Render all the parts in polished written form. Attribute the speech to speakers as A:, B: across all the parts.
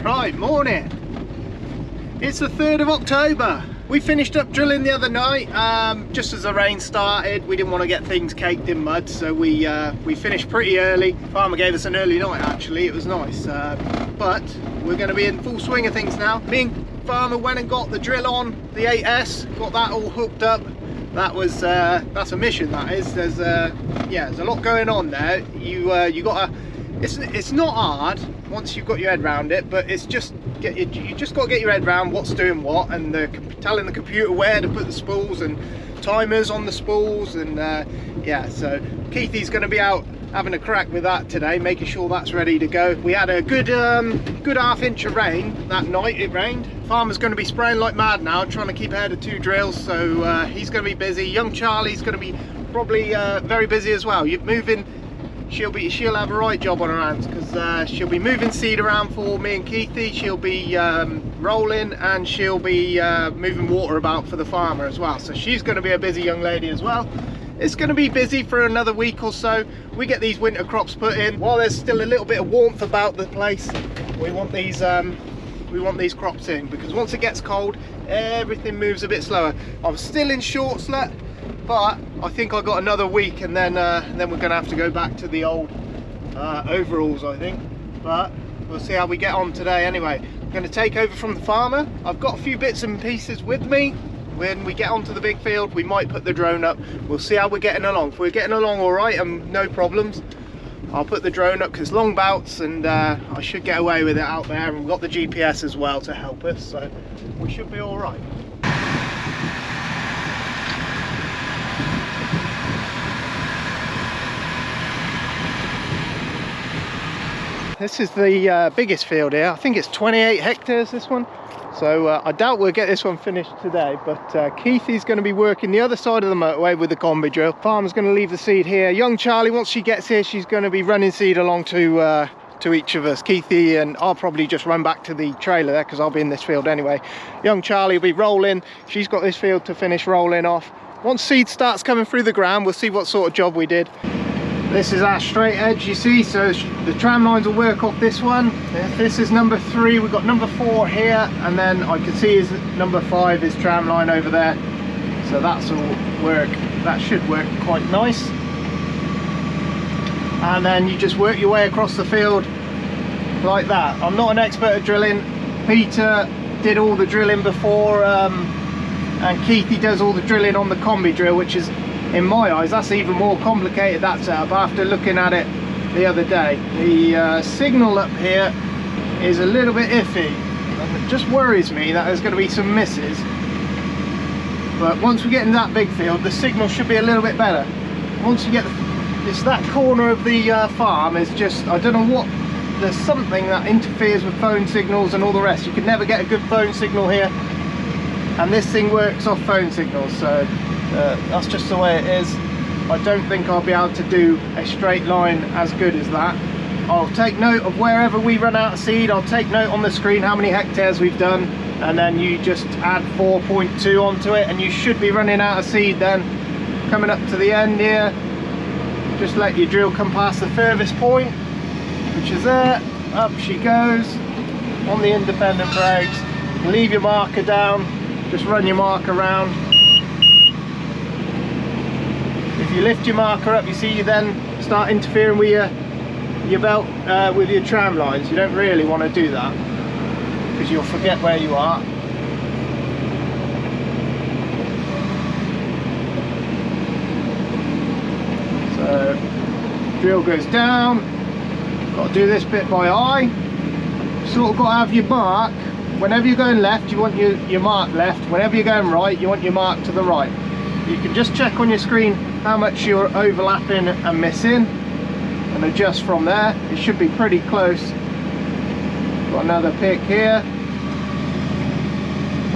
A: Right, morning. It's the 3rd of October. We finished up drilling the other night, just as the rain started. We didn't want to get things caked in mud, so we finished pretty early. Farmer gave us an early night actually, it was nice. But we're going to be in full swing of things now. Me and Farmer went and got the drill on, the 8S, got that all hooked up. That was, that's a mission, that is. There's yeah, there's a lot going on there. You gotta, it's not hard once you've got your head around it, but it's just you just got to get your head around what's doing what, and telling the computer where to put the spools and timers on the spools, and yeah, so Keithy's going to be out having a crack with that today, making sure that's ready to go. We had a good half inch of rain that night. It rained. Farmer's going to be spraying like mad now, trying to keep ahead of 2 drills, so he's going to be busy. Young Charlie's going to be probably very busy as well. You're moving. She'll have a right job on her hands, because she'll be moving seed around for me and Keithy. She'll be rolling, and she'll be moving water about for the farmer as well. So she's going to be a busy young lady as well. It's going to be busy for another week or so. We get these winter crops put in while there's still a little bit of warmth about the place. We want these crops in, because once it gets cold, everything moves a bit slower. I'm still in short slut, but I think I got another week, and then we're going to have to go back to the old overalls, I think. But we'll see how we get on today. Anyway, I'm going to take over from the farmer. I've got a few bits and pieces with me. When we get onto the big field, we might put the drone up. We'll see how we're getting along. If we're getting along all right and no problems, I'll put the drone up, because long bouts, and I should get away with it out there. And we've got the GPS as well to help us, so we should be all right. This is the biggest field here. I think it's 28 hectares, this one. So I doubt we'll get this one finished today, but Keithy's going to be working the other side of the motorway with the combi drill. Farmer's going to leave the seed here. Young Charlie, once she gets here, she's going to be running seed along to each of us. Keithy and I'll probably just run back to the trailer there, because I'll be in this field anyway. Young Charlie will be rolling. She's got this field to finish rolling off. Once seed starts coming through the ground, we'll see what sort of job we did. This is our straight edge, you see, so the tram lines will work off this one. This is number 3, we've got number 4 here, and then I can see is number 5 is tram line over there. So that's all work, that should work quite nice. And then you just work your way across the field like that. I'm not an expert at drilling. Peter did all the drilling before, and Keithy does all the drilling on the combi drill, which is, in my eyes, that's even more complicated, that setup, after looking at it the other day. The signal up here is a little bit iffy. It just worries me that there's going to be some misses. But once we get in that big field, the signal should be a little bit better. Once you get it's that corner of the farm is just, I don't know what, there's something that interferes with phone signals and all the rest. You can never get a good phone signal here, and this thing works off phone signals, so that's just the way it is. I don't think I'll be able to do a straight line as good as that. I'll take note of wherever we run out of seed. I'll take note on the screen how many hectares we've done, and then you just add 4.2 onto it, and you should be running out of seed then. Coming up to the end here, just let your drill come past the furthest point, which is there. Up she goes on the independent brakes. Leave your marker down, just run your marker around. If you lift your marker up, you see you then start interfering with your belt, with your tram lines. You don't really want to do that, because you'll forget where you are. So drill goes down. Got to do this bit by eye. Sort of got to have your mark. Whenever you're going left, you want your mark left. Whenever you're going right, you want your mark to the right. You can just check on your screen how much you're overlapping and missing, and adjust from there. It should be pretty close. Got another pick here.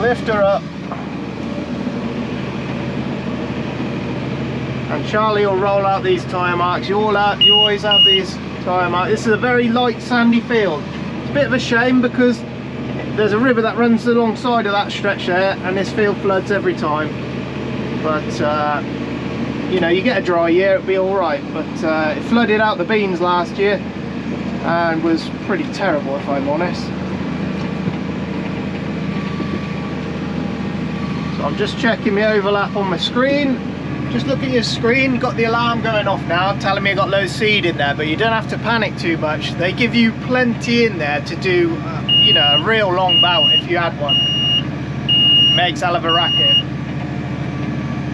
A: Lift her up, and Charlie will roll out these tyre marks. You always have these tyre marks. This is a very light sandy field. It's a bit of a shame, because there's a river that runs alongside of that stretch there, and this field floods every time. But you know, you get a dry year, it'll be all right. But it flooded out the beans last year and was pretty terrible, if I'm honest. I'm just checking my overlap on my screen. Just look at your screen, got the alarm going off now, telling me I got low seed in there, but you don't have to panic too much. They give you plenty in there to do, you know, a real long bout if you had one. Makes hell of a racket.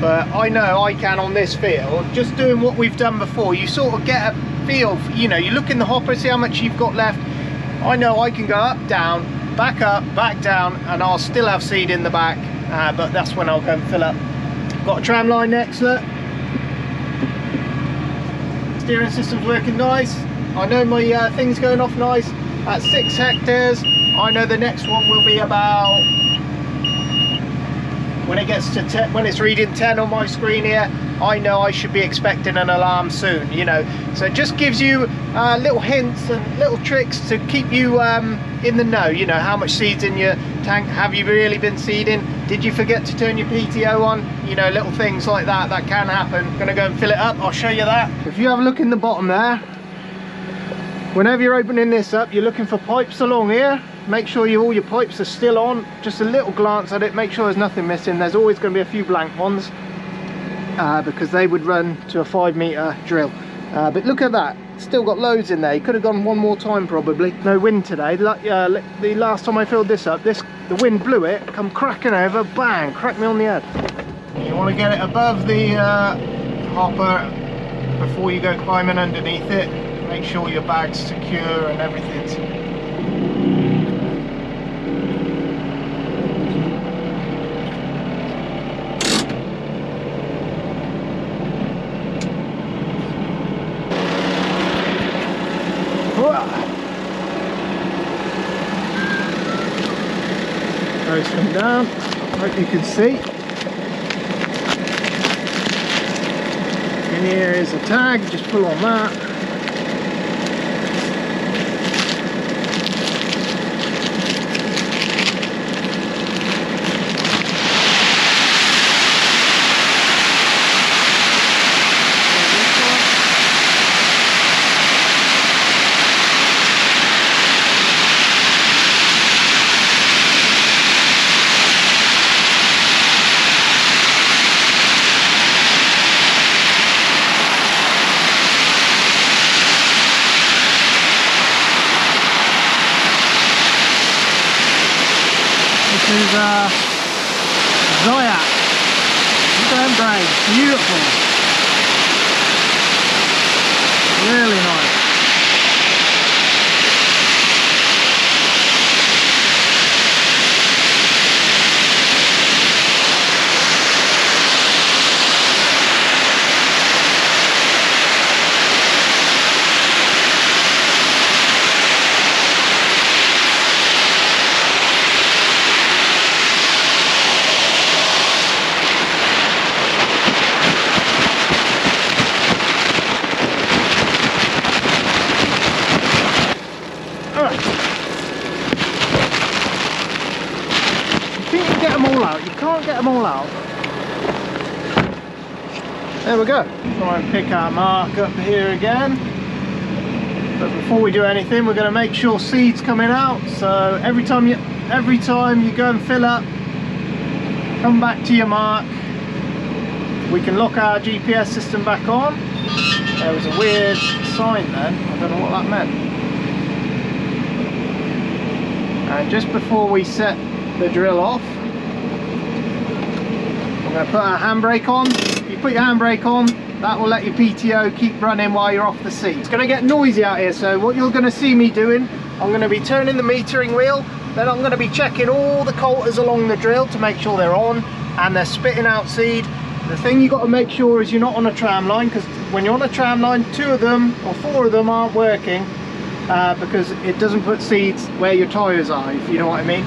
A: But I know I can on this field, just doing what we've done before, you sort of get a feel, you know, you look in the hopper, see how much you've got left. I know I can go up, down, back down, and I'll still have seed in the back, but that's when I'll go and fill up. Got a Tramline next, look. Steering system's working nice. I know my thing's going off nice at 6 hectares. I know the next one will be about, when it gets to 10, when it's reading 10 on my screen here, I know I should be expecting an alarm soon, you know. So it just gives you little hints and little tricks to keep you in the know, you know, how much seed's in your tank, have you really been seeding, did you forget to turn your PTO on, you know, little things like that can happen. I'm gonna go and fill it up, I'll show you that. If you have a look in the bottom there, whenever you're opening this up, you're looking for pipes along here. Make sure all your pipes are still on, just a little glance at it, make sure there's nothing missing. There's always going to be a few blank ones because they would run to a 5 meter drill. But look at that, still got loads in there. You could have gone one more time probably. No wind today. The last time I filled this up, the wind blew it, come cracking over, bang, cracked me on the head. You want to get it above the hopper before you go climbing underneath it. Make sure your bag's secure and everything's. Coasting down, hope you can see. In here is a tag, just pull on that. This is Zoya. Look at them brains, beautiful. Really nice. Get them all out. There we go. Try and pick our mark up here again. But before we do anything, we're going to make sure seed's coming out. So every time you go and fill up, come back to your mark. We can lock our GPS system back on. There was a weird sign then. I don't know what that meant. And just before we set the drill off, we're going to put our handbrake on. If you put your handbrake on, that will let your PTO keep running while you're off the seat. It's going to get noisy out here, so what you're going to see me doing, I'm going to be turning the metering wheel, then I'm going to be checking all the coulters along the drill to make sure they're on and they're spitting out seed. The thing you've got to make sure is you're not on a tramline, because when you're on a tramline, 2 of them or 4 of them aren't working because it doesn't put seeds where your tyres are, if you know what I mean.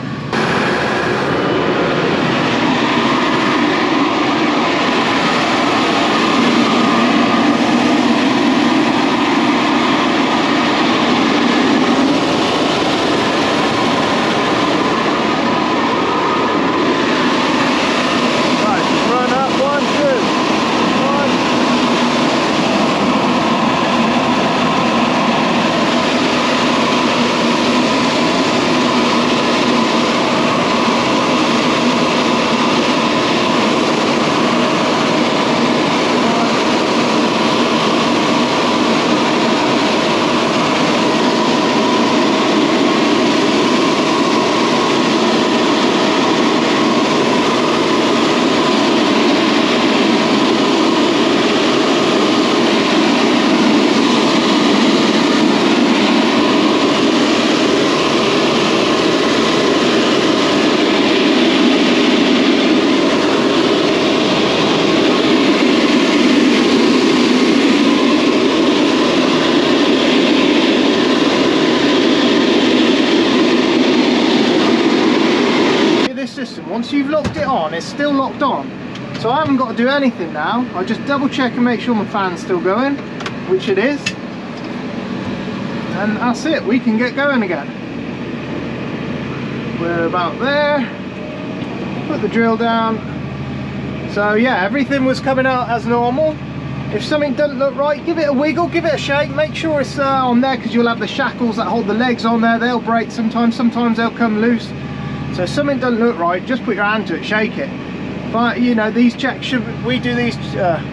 A: once you've locked it on, it's still locked on. So I haven't got to do anything now. I just double check and make sure my fan's still going, which it is. And that's it, we can get going again. We're about there. Put the drill down. So yeah, everything was coming out as normal. If something doesn't look right, give it a wiggle, give it a shake, make sure it's on there, because you'll have the shackles that hold the legs on there. They'll break sometimes they'll come loose. So if something doesn't look right, just put your hand to it, shake it. But you know, these checks, we do these,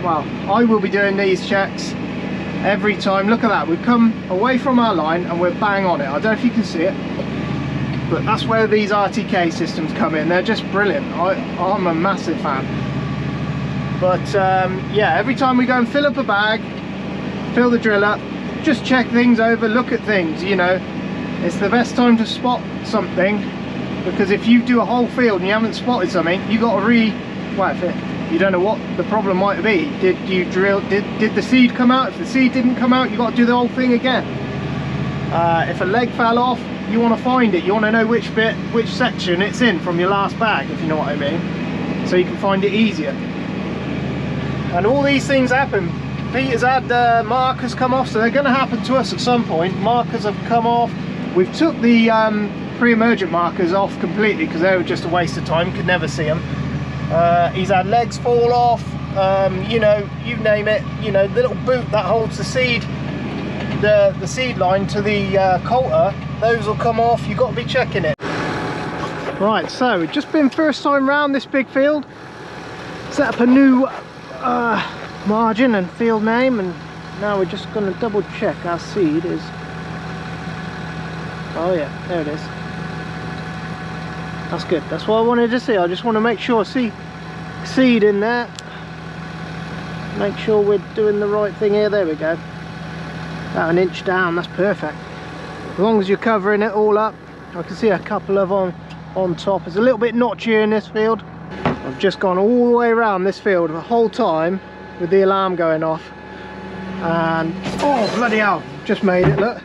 A: well, I will be doing these checks every time. Look at that, we've come away from our line and we're bang on it. I don't know if you can see it, but that's where these RTK systems come in. They're just brilliant. I'm a massive fan. But yeah, every time we go and fill up a bag, fill the drill up, just check things over, look at things, you know. It's the best time to spot something, because if you do a whole field and you haven't spotted something, you got to you don't know what the problem might be. Did you drill, did the seed come out? If the seed didn't come out, you got to do the whole thing again. If a leg fell off, you want to find it, you want to know which bit, which section it's in from your last bag, if you know what I mean, so you can find it easier. And all these things happen. Peter's had markers come off, so they're going to happen to us at some point. Markers have come off. We've took the pre-emergent markers off completely because they were just a waste of time, could never see them. He's had legs fall off, you know, you name it. You know, the little boot that holds the seed, the seed line to the coulter, those will come off. You've got to be checking it. Right, so we've just been first time round this big field, set up a new margin and field name, and now we're just going to double check our seed is, oh yeah, there it is. That's good, that's what I wanted to see. I just want to make sure, see seed in there, make sure we're doing the right thing here. There we go, about an inch down, that's perfect. As long as you're covering it all up. I can see a couple of on top. It's a little bit notchier in this field. I've just gone all the way around this field the whole time with the alarm going off, and oh bloody hell, just made it, look.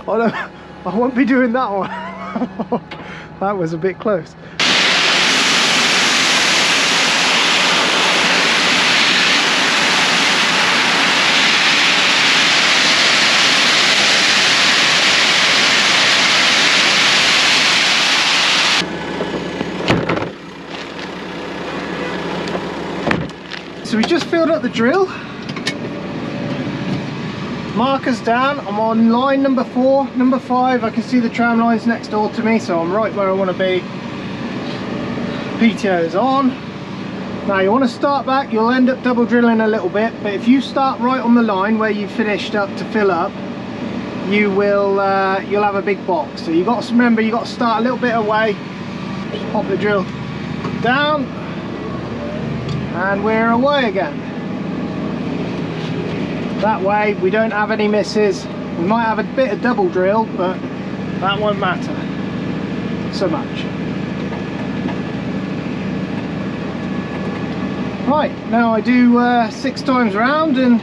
A: I won't be doing that one. That was a bit close. So we just filled up the drill, markers down. I'm on line number 4, number 5. I can see the tram lines next door to me, so I'm right where I want to be. PTO's on. Now you want to start back, you'll end up double drilling a little bit, but if you start right on the line where you finished up to fill up, you will you'll have a big box. So you got to remember, you got to start a little bit away. Just pop the drill down, and we're away again. That way we don't have any misses. We might have a bit of double drill, but that won't matter so much. Right, now I do 6 times around, and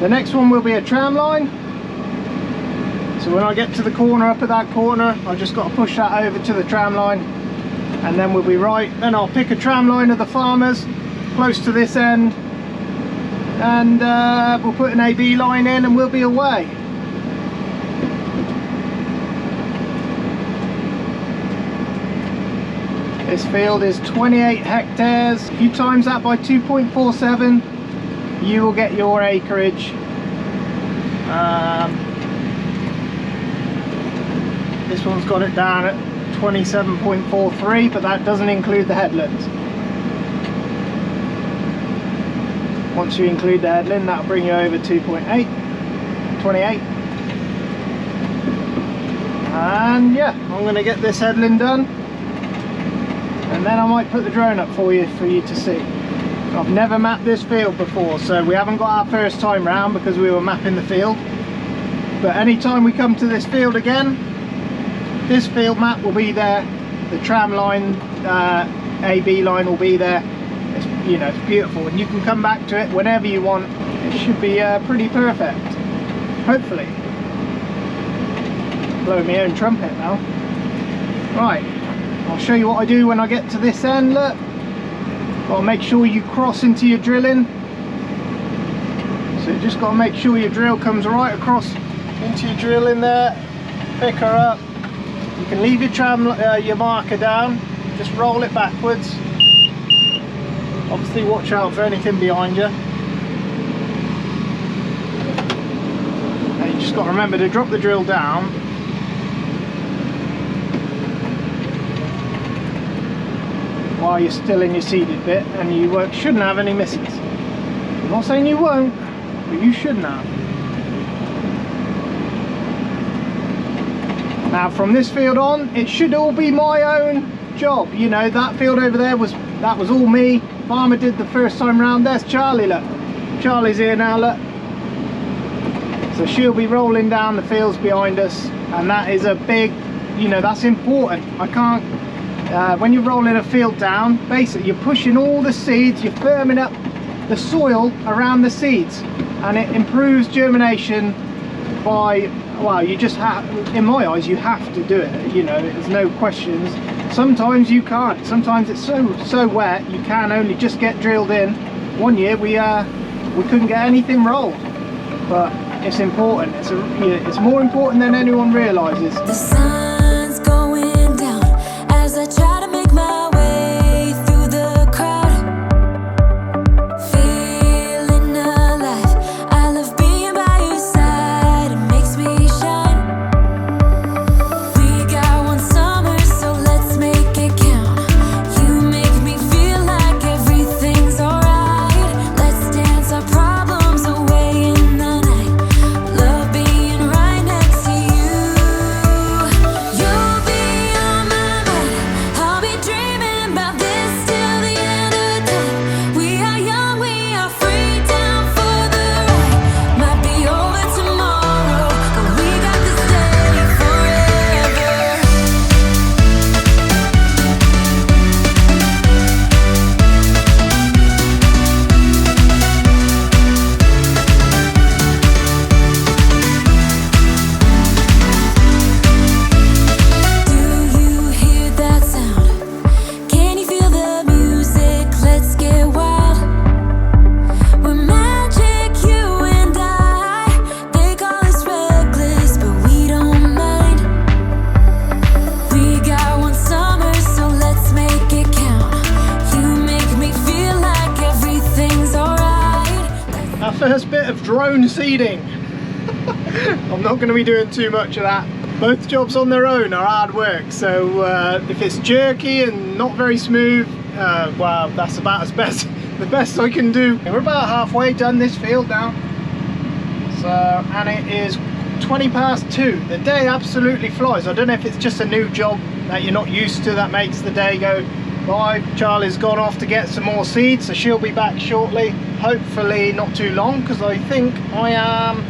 A: the next one will be a tram line. So when I get to the corner, up at that corner, I just got to push that over to the tram line, and then we'll be right. Then I'll pick a tram line of the farmers close to this end, and we'll put an AB line in and we'll be away. This field is 28 hectares. If you times that by 2.47, you will get your acreage. This one's got it down at 27.43, but that doesn't include the headlands. Once you include the headland, that'll bring you over 2.8, 28. And yeah, I'm going to get this headland done, and then I might put the drone up for you to see. I've never mapped this field before, so we haven't got our first time round because we were mapping the field. But anytime we come to this field again, this field map will be there, the tram line, AB line will be there. It's, you know, it's beautiful, and you can come back to it whenever you want. It should be pretty perfect, hopefully. Blow my own trumpet now. Right, I'll show you what I do when I get to this end. Look, got to make sure you cross into your drilling. So you just got to make sure your drill comes right across into your drill in there. Pick her up. You can leave your marker down. Just roll it backwards. Obviously watch out for anything behind you. And you just got to remember to drop the drill down. While you're still in your seeded bit, and you shouldn't have any misses. I'm not saying you won't, but you shouldn't have. Now from this field on, it should all be my own job. You know, that field over there was all me. Farmer did the first time round. There's Charlie, look. Charlie's here now, look. So she'll be rolling down the fields behind us, and that is a big, you know, that's important. I can't, when you're rolling a field down, basically you're pushing all the seeds, you're firming up the soil around the seeds, and it improves germination by, well, you just have, in my eyes, you have to do it, you know, there's no questions. Sometimes you can't, sometimes it's so wet you can only just get drilled in. One year we couldn't get anything rolled, but it's important. It's more important than anyone realizes.
B: The sun's going down as I try to make my way through the crowd. Feeling alive, I love being by your side, it makes me shine. We got one summer, so let's make it count. You make me feel like everything's alright. Let's dance our problems away in the night. Love being right next to you. You'll be on my mind. I'll be dreaming about this till the end of time. We are young, we are free, down for the ride. Might be over tomorrow, but we got this day forever. Do you hear that sound? Can you feel the music? Let's get wild. We're magic, you and I. They call us reckless, but we don't mind. We got one summer, so let's make it count. You make me feel like everything's alright.
A: Our first bit of drone seeding. I'm not going to be doing too much of that. Both jobs on their own are hard work, so if it's jerky and not very smooth, well, that's about the best I can do. We're about halfway done this field now, so, and it is 20 past 2. The day absolutely flies. I don't know if it's just a new job that you're not used to that makes the day go by. Charlie's gone off to get some more seeds, so she'll be back shortly, hopefully not too long, because I think I am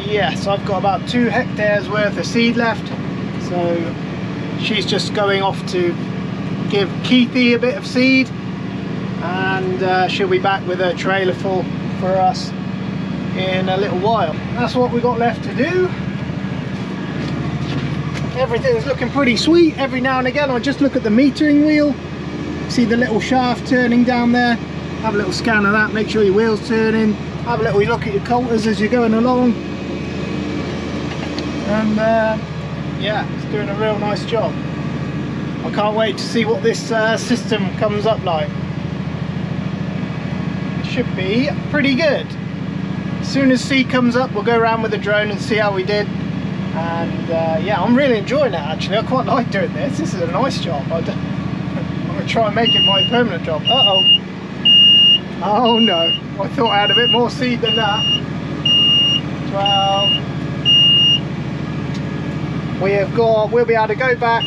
A: yes, I've got about 2 hectares worth of seed left, so she's just going off to give Keithy a bit of seed, and she'll be back with a trailer full for us in a little while. That's what we got left to do. Everything's looking pretty sweet. Every now and again I just look at the metering wheel, see the little shaft turning down there, have a little scan of that, make sure your wheel's turning, have a little look at your coulters as you're going along, and yeah, it's doing a real nice job. I can't wait to see what this system comes up like. It should be pretty good. As soon as C comes up, we'll go around with the drone and see how we did. And yeah, I'm really enjoying it actually. I quite like doing this. This is a nice job. I'm going to try and make it my permanent job. Uh-oh. Oh no. I thought I had a bit more seed than that. 12. We'll be able to go back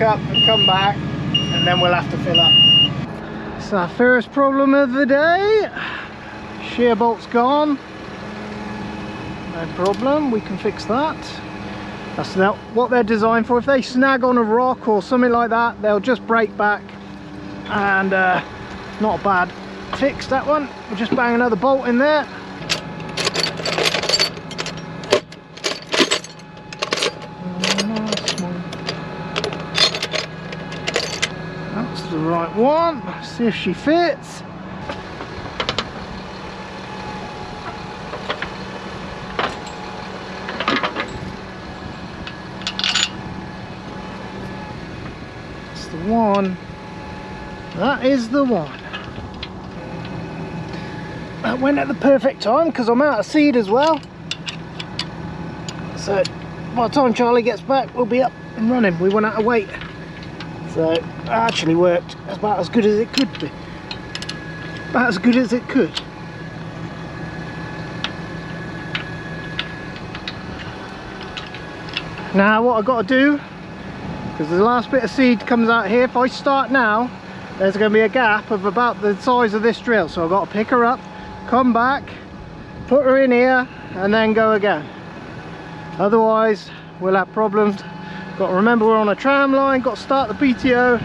A: up and come back, and then we'll have to fill up. It's our first problem of the day. Shear bolt's gone. No problem, we can fix that. That's not what they're designed for. If they snag on a rock or something like that, they'll just break back, and not bad. Fix that one. We'll just bang another bolt in there. one. See if she fits. That's the one. That is the one. That went at the perfect time because I'm out of seed as well. So by the time Charlie gets back, we'll be up and running. We went out of weight. So it actually worked about as good as it could be. About as good as it could. Now what I've got to do, because the last bit of seed comes out here, if I start now, there's going to be a gap of about the size of this drill. So I've got to pick her up, come back, put her in here, and then go again. Otherwise we'll have problems. Got to remember we're on a tram line, got to start the PTO.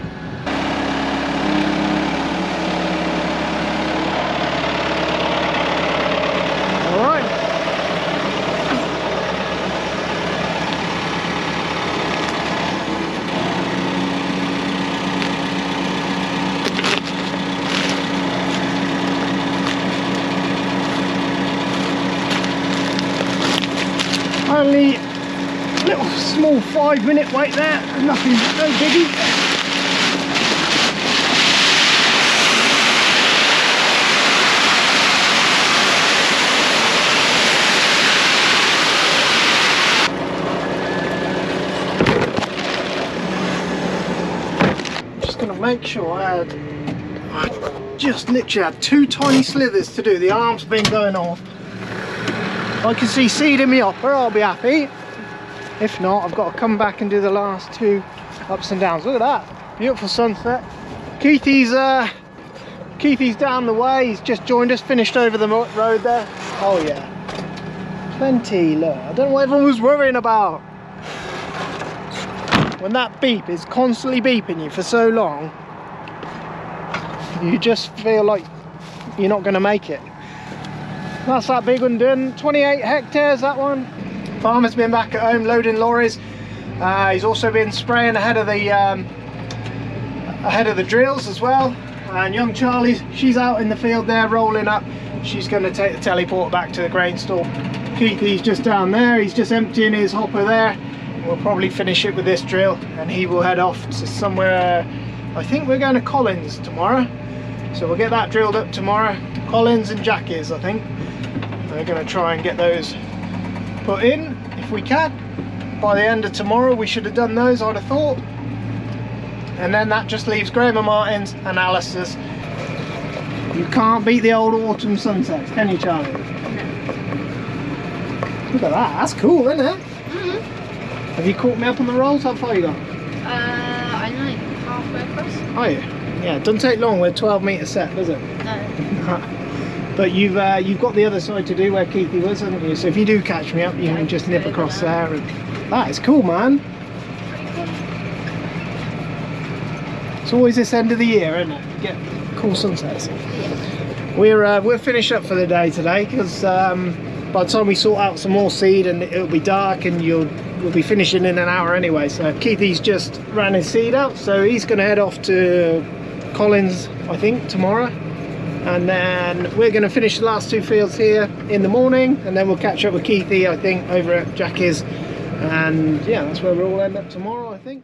A: Alright. Only little small 5-minute wait there, nothing, no biggie. Just gonna make sure I just literally had 2 tiny slithers to do. The arm's been going off. I can see seed in my hopper, I'll be happy. If not, I've got to come back and do the last 2 ups and downs. Look at that, beautiful sunset. Keithy's down the way, he's just joined us, finished over the road there. Oh yeah, plenty, look. I don't know what everyone was worrying about. When that beep is constantly beeping you for so long, you just feel like you're not going to make it. That's that big one done. 28 hectares, that one. Farmer's been back at home loading lorries. He's also been spraying ahead of the drills as well. And young Charlie, she's out in the field there rolling up. She's going to take the teleport back to the grain store. Keithy's just down there. He's just emptying his hopper there. We'll probably finish it with this drill, and he will head off to somewhere. I think we're going to Collins tomorrow, so we'll get that drilled up tomorrow. Collins and Jackie's, I think. We're going to try and get those put in if we can. By the end of tomorrow we should have done those, I'd have thought. And then that just leaves Graham and Martin's and Alistair's. You can't beat the old autumn sunsets, can you, Charlie? No. Look at that, that's cool, isn't it? Mm-hmm. Have you caught me up on the rolls? How far you got?
C: I know, like halfway across.
A: Are you? Yeah, it doesn't take long, we're 12 metre set, does it?
C: No.
A: But you've got the other side to do where Keithy was, haven't you? So if you do catch me up, you can just nip across there. And that is cool, man. It's always this end of the year, isn't it? You get cool sunsets. Yeah. We're finished up for the day today, because by the time we sort out some more seed, and it'll be dark, and we'll be finishing in an hour anyway. So Keithy's just ran his seed out, so he's going to head off to Collins, I think, tomorrow. And then we're going to finish the last 2 fields here in the morning, and then we'll catch up with Keithy, I think, over at Jackie's. And yeah, that's where we'll all end up tomorrow, I think.